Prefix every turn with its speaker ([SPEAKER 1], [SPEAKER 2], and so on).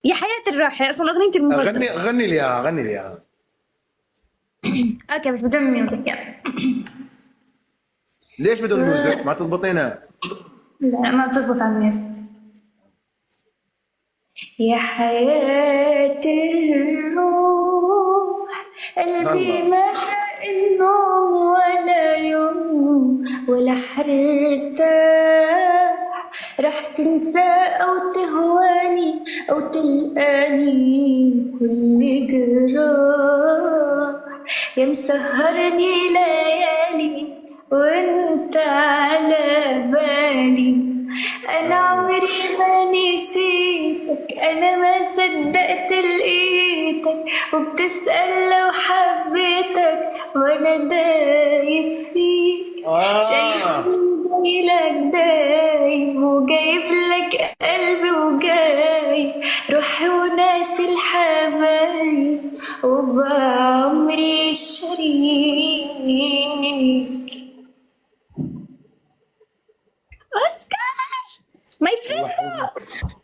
[SPEAKER 1] يا حياة الراحة اصلا اغنيتي المفضلة.
[SPEAKER 2] غني لي اياها، غني لي اياها.
[SPEAKER 1] اوكي بس بدون ميوزك يعني.
[SPEAKER 2] ليش بدون ميوزك؟ ما تضبطينها.
[SPEAKER 1] لا ما بتزبط على الميوزك. يا حياة الروح، قلبي
[SPEAKER 2] الله.
[SPEAKER 1] ما النوم ولا يوم ولا حرتاح، رح تنسى أو تهواني أو تلقاني كل جراح، يا مسهرني ليالي وانت على بالي. أنا عمري ما نسيتك، أنا ما صدقت لقيتك، وبتسأل لو حبيتك وأنا دايب فيك.
[SPEAKER 2] اه.
[SPEAKER 1] شايفني جايلك دايب وجايب لك قلبي وجايب روحي وناسي الحبايب وبعمري الشريك. أوسكار ماي
[SPEAKER 2] الله
[SPEAKER 1] فريند.
[SPEAKER 2] يحفظك.